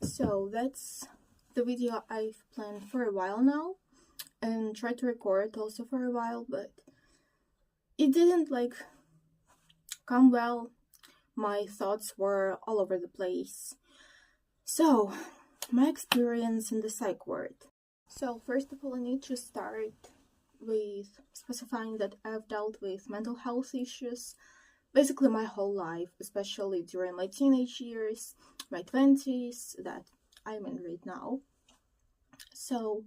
So that's the video I've planned for a while now and tried to record also for a while, but it didn't come well. My thoughts were all over the place. So, my experience in the psych ward. So first of all, I need to start with specifying that I've dealt with mental health issues basically my whole life, especially during my teenage years, my 20s, that I'm in right now. So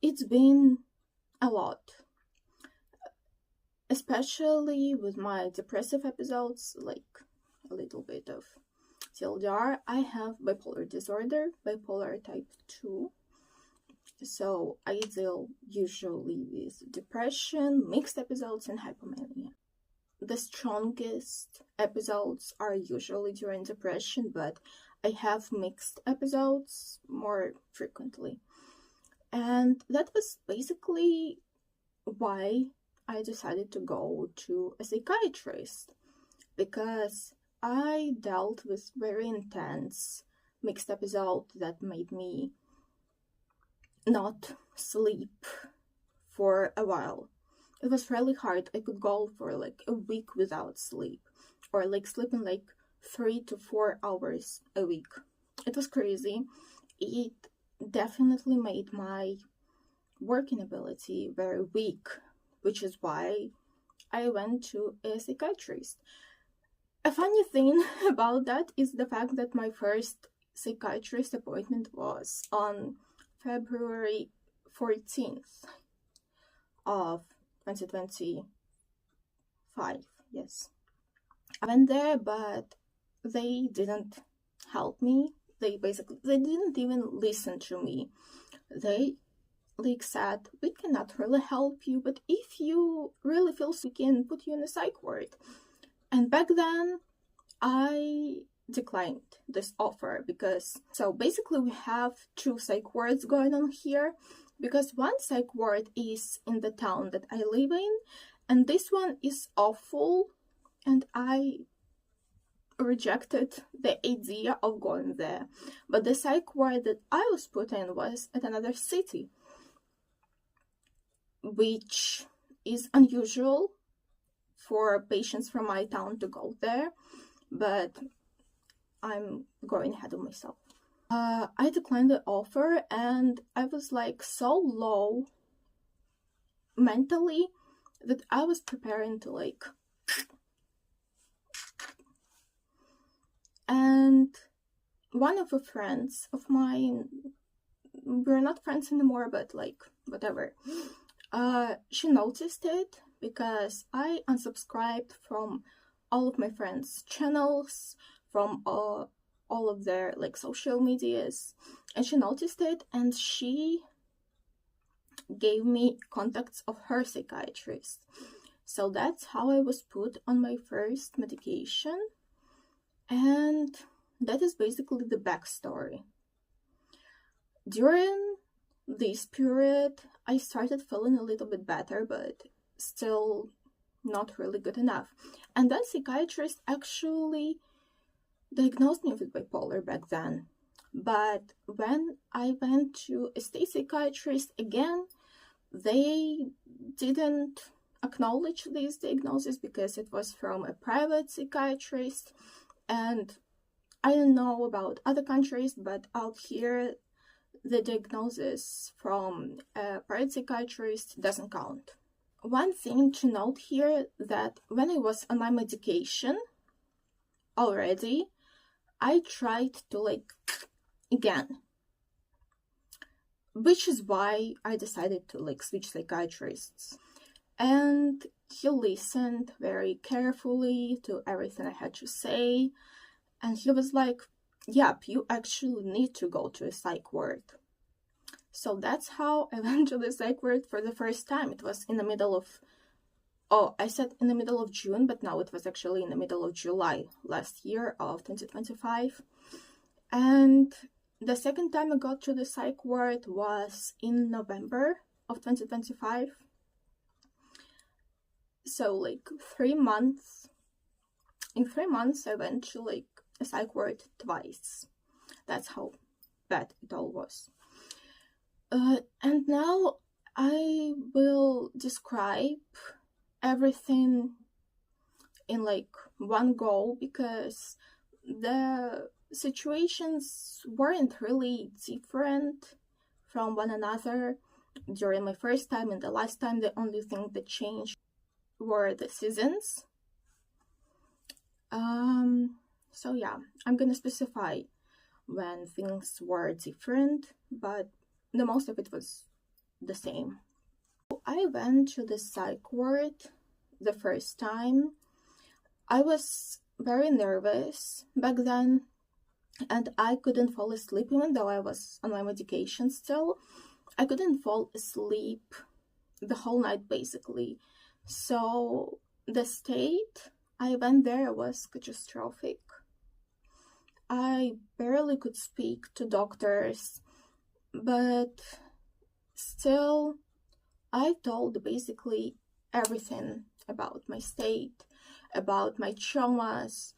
it's been a lot, especially with my depressive episodes, like a little bit of TLDR. I have bipolar disorder, bipolar type 2. So I deal usually with depression, mixed episodes, and hypomania. The strongest episodes are usually during depression, but I have mixed episodes more frequently. And that was basically why I decided to go to a psychiatrist, because I dealt with very intense mixed episode that made me not sleep for a while. It was really hard. I could go for like a week without sleep, or like sleeping like 3 to 4 hours a week. It was crazy. It definitely made my working ability very weak, which is why I went to a psychiatrist. A funny thing about that is the fact that my first psychiatrist appointment was on February 14th of 2025. Yes, I went there, but they didn't help me. They didn't even listen to me. They said, we cannot really help you, but if you really feel sick, we can put you in a psych ward. And back then I declined this offer, because so basically we have 2 psych wards going on here, because one psych ward is in the town that I live in, and this one is awful, and I rejected the idea of going there. But the psych ward that I was put in was at another city, which is unusual for patients from my town to go there, but I'm going ahead of myself. I declined the offer, and I was like so low mentally that I was preparing to and one of the friends of mine, we're not friends anymore, but like whatever, she noticed it because I unsubscribed from all of my friends' channels, from all of their like social medias, and she noticed it, and she gave me contacts of her psychiatrist. So that's how I was put on my first medication, and that is basically the backstory. During this period, I started feeling a little bit better, but still not really good enough. And that psychiatrist actually diagnosed me with bipolar back then. But when I went to a state psychiatrist again, they didn't acknowledge this diagnosis because it was from a private psychiatrist. And I don't know about other countries, but out here, the diagnosis from a private psychiatrist doesn't count. One thing to note here, that when I was on my medication already, I tried to again, which is why I decided to switch psychiatrists. And he listened very carefully to everything I had to say, and he was like, yep, you actually need to go to a psych ward. So that's how I went to the psych ward for the first time. It was in the middle of, I said in the middle of June, but now it was actually in the middle of July last year of 2025. And the second time I got to the psych ward was in November of 2025. So 3 months. In 3 months I went to a psych ward twice. That's how bad it all was. And now I will describe everything in like one go, because the situations weren't really different from one another. During my first time and the last time, the only thing that changed were the seasons. So yeah, I'm gonna specify when things were different, but the most of it was the same. I went to the psych ward the first time. I was very nervous back then, and I couldn't fall asleep even though I was on my medication still. I couldn't fall asleep the whole night basically. So the state I went there was catastrophic. I barely could speak to doctors, but still I told basically everything about my state, about my traumas.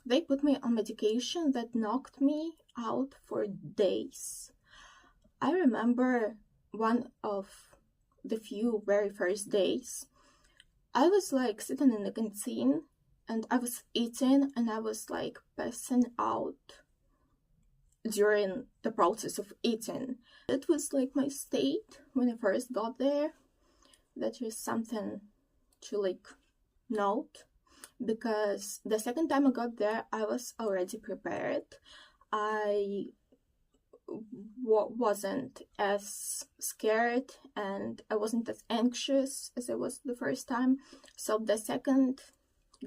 They put me on medication that knocked me out for days. I remember one of the few very first days, I was like sitting in the canteen and I was eating and I was like passing out during the process of eating. It was like my state when I first got there. That is something to like note, because the second time I got there I was already prepared. I wasn't as scared and I wasn't as anxious as I was the first time, so the second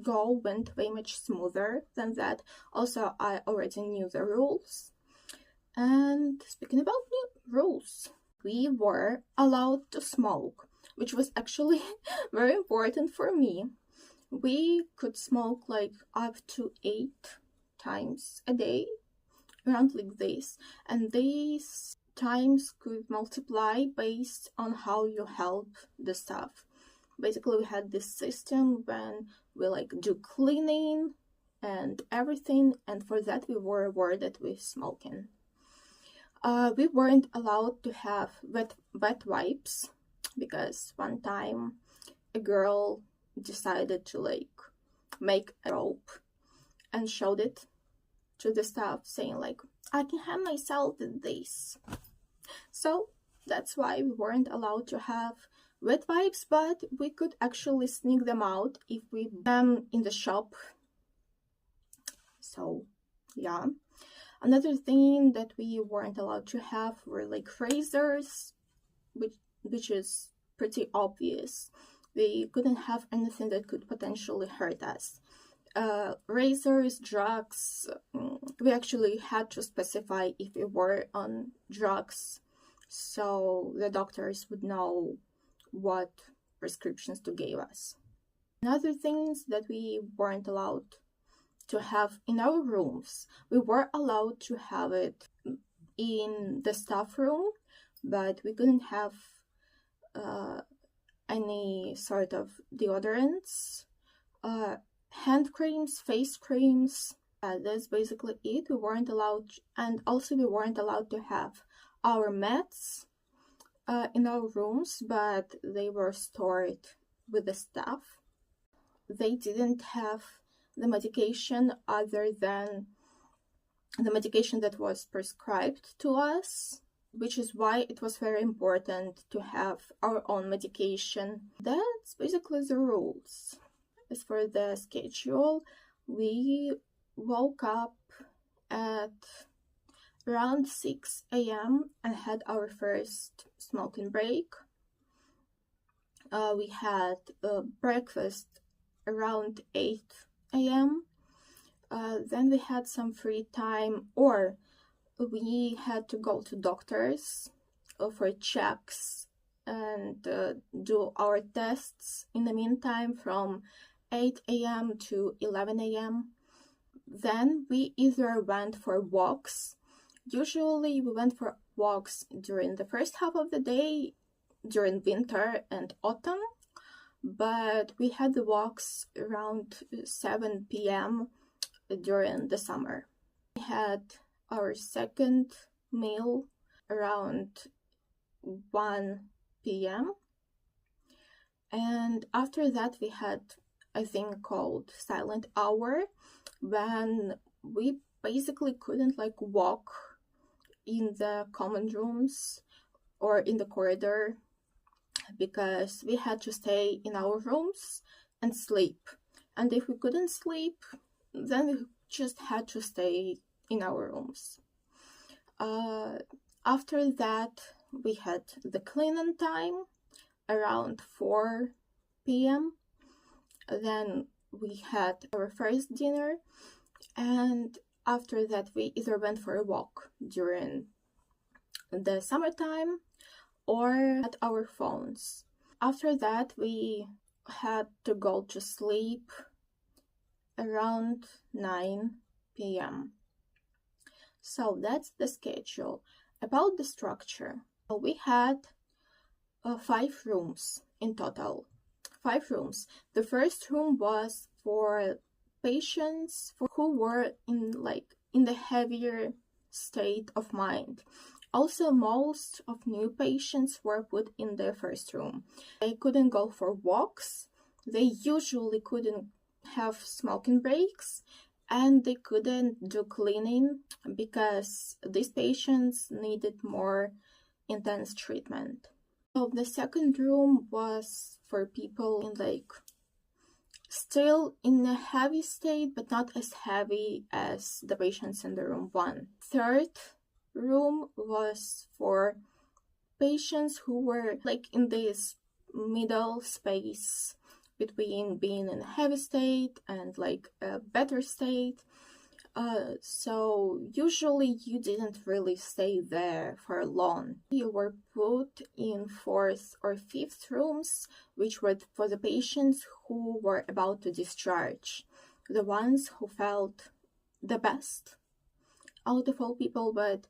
go went way much smoother than that. Also, I already knew the rules. And speaking about new rules, we were allowed to smoke, which was actually very important for me. We could smoke like up to 8 times a day, around like this, and these times could multiply based on how you held the stuff. Basically, we had this system when we like do cleaning and everything, and for that we were rewarded with smoking. We weren't allowed to have wet wipes, because one time a girl decided to like make a rope and showed it to the staff, saying like, I can hang myself with this. So that's why we weren't allowed to have wet wipes, but we could actually sneak them out if we them in the shop. So yeah. Another thing that we weren't allowed to have were like razors, which is pretty obvious. We couldn't have anything that could potentially hurt us. Razors, drugs, we actually had to specify if we were on drugs, so the doctors would know what prescriptions to give us. Another things that we weren't allowed to have in our rooms, we were allowed to have it in the staff room, but we couldn't have any sort of deodorants, hand creams, face creams. That's basically it. We weren't allowed, and also we weren't allowed to have our meds in our rooms, but they were stored with the staff. They didn't have the medication other than the medication that was prescribed to us, which is why it was very important to have our own medication. That's basically the rules. As for the schedule, we woke up at around 6 a.m. and had our first smoking break. We had breakfast around 8 a.m. Then we had some free time, or we had to go to doctors for checks and do our tests in the meantime from 8 a.m. to 11 a.m. Then we either went for walks. Usually we went for walks during the first half of the day, during winter and autumn, but we had the walks around 7 p.m. during the summer. We had our second meal around 1 p.m. And after that we had a thing called silent hour, when we basically couldn't like walk in the common rooms or in the corridor, because we had to stay in our rooms and sleep. And if we couldn't sleep, then we just had to stay in our rooms. After that, we had the cleaning time around 4 p.m. Then we had our first dinner, and after that we either went for a walk during the summertime or at our phones. After that we had to go to sleep around 9 p.m. So that's the schedule. About the structure, we had 5 rooms in total. 5 rooms. The first room was for patients who were in the heavier state of mind. Also, most of new patients were put in the first room. They couldn't go for walks, they usually couldn't have smoking breaks, and they couldn't do cleaning because these patients needed more intense treatment. So the second room was for people in still in a heavy state, but not as heavy as the patients in the room 1. Third room was for patients who were in this middle space between being in a heavy state and a better state. So usually you didn't really stay there for long. You were put in 4th or 5th rooms, which were for the patients who were about to discharge, the ones who felt the best out of all people, but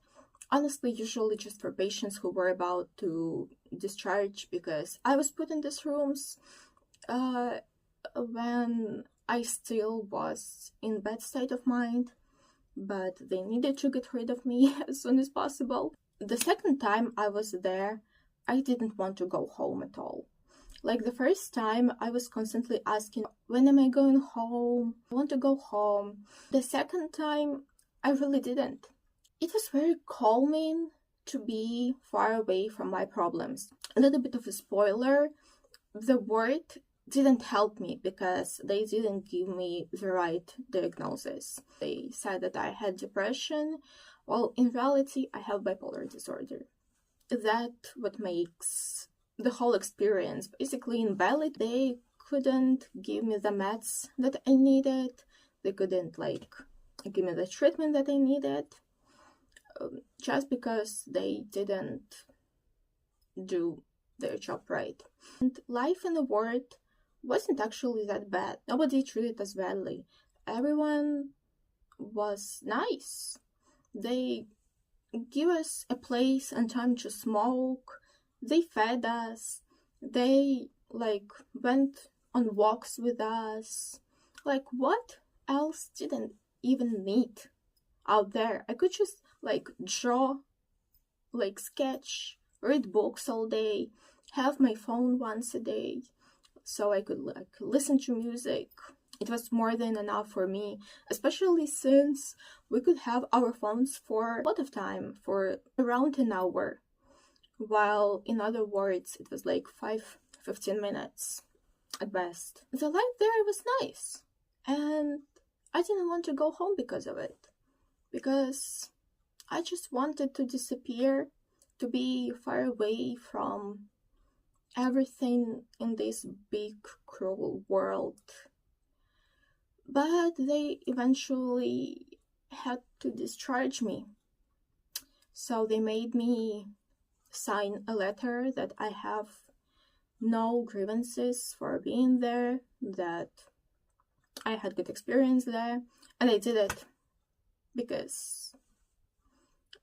honestly usually just for patients who were about to discharge, because I was put in these rooms when I still was in bad state of mind, but they needed to get rid of me as soon as possible. The second time I was there, I didn't want to go home at all. The first time, I was constantly asking, when am I going home? I want to go home. The second time, I really didn't. It was very calming to be far away from my problems. A little bit of a spoiler, the word didn't help me because they didn't give me the right diagnosis. They said that I had depression, while in reality I have bipolar disorder. That's what makes the whole experience basically invalid. They couldn't give me the meds that I needed. They couldn't give me the treatment that I needed, just because they didn't do their job right. And life in the ward wasn't actually that bad. Nobody treated us badly. Everyone was nice. They give us a place and time to smoke. They fed us. They went on walks with us. What else didn't even need out there? I could just draw, sketch, read books all day, have my phone once a day, so I could listen to music. It was more than enough for me, especially since we could have our phones for a lot of time, for around an hour, while in other wards it was 5-15 minutes at best. The life there was nice, and I didn't want to go home because of it, because I just wanted to disappear, to be far away from everything in this big, cruel world. But they eventually had to discharge me. So they made me sign a letter that I have no grievances for being there, that I had good experience there, and I did it because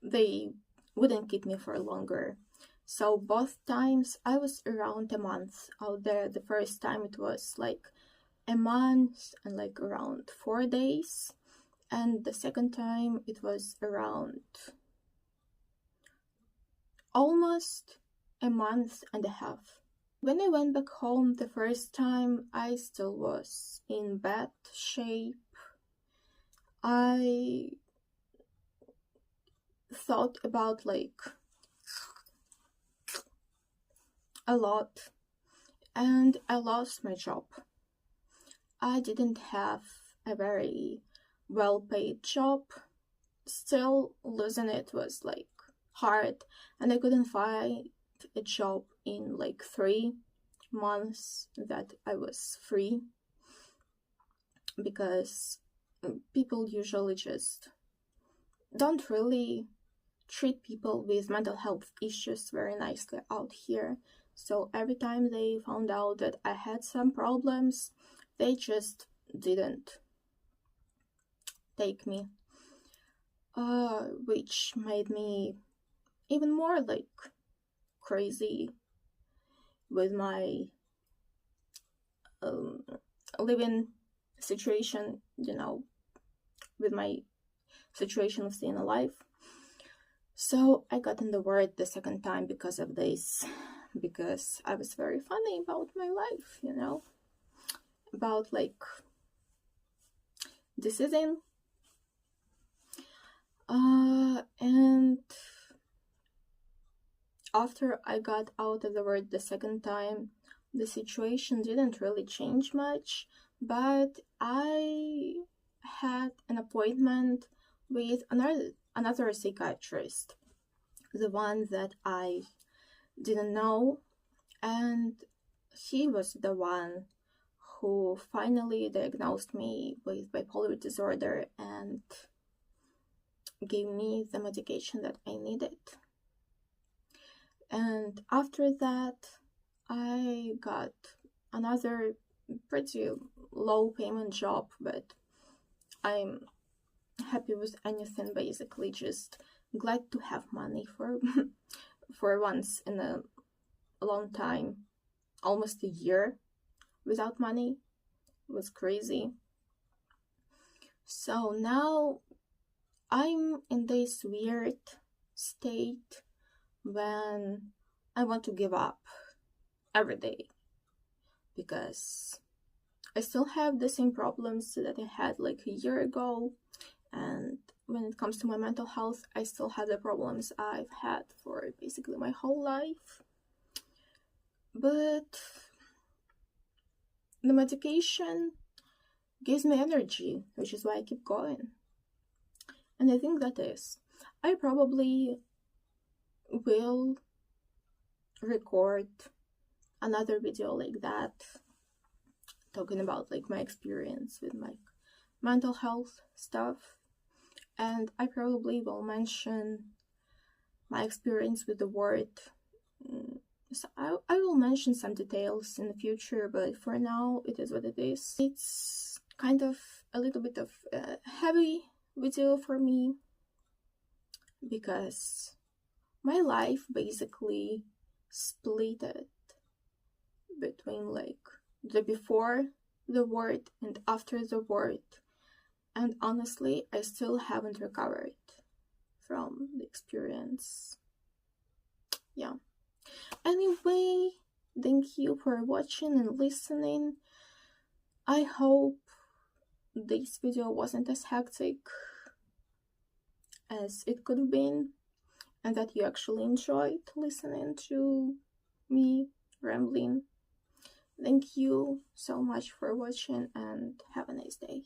they wouldn't keep me for longer. So both times I was around a month out there. The first time it was a month and around 4 days, and the second time it was around almost a month and a half. When I went back home the first time, I still was in bad shape. I thought about like a lot, and I lost my job. I didn't have a very well-paid job. Still, losing it was like hard, and I couldn't find a job in like 3 months that I was free, because people usually just don't really treat people with mental health issues very nicely out here. So every time they found out that I had some problems, they just didn't take me, which made me even more like crazy with my living situation, with my situation of staying alive. So I got in the word the second time because of this, because I was very funny about my life, about like decision. And after I got out of the word the second time, the situation didn't really change much, but I had an appointment with another psychiatrist, the one that I didn't know, and he was the one who finally diagnosed me with bipolar disorder and gave me the medication that I needed. And after that, I got another pretty low payment job, but I'm happy with anything, basically, just glad to have money for for once in a long time. Almost a year without money was crazy. So now I'm in this weird state when I want to give up every day, because I still have the same problems that I had like a year ago, and when it comes to my mental health, I still have the problems I've had for basically my whole life. But the medication gives me energy, which is why I keep going. And I think that is. I probably will record another video like that, talking about like my experience with my mental health stuff, and I probably will mention my experience with the word. So I will mention some details in the future, but for now it is what it is. It's kind of a little bit of a heavy video for me, because my life basically split it between like the before the word and after the word, and honestly I still haven't recovered from the experience. Yeah. Anyway, thank you for watching and listening. I hope this video wasn't as hectic as it could have been, and that you actually enjoyed listening to me rambling. Thank you so much for watching, and have a nice day.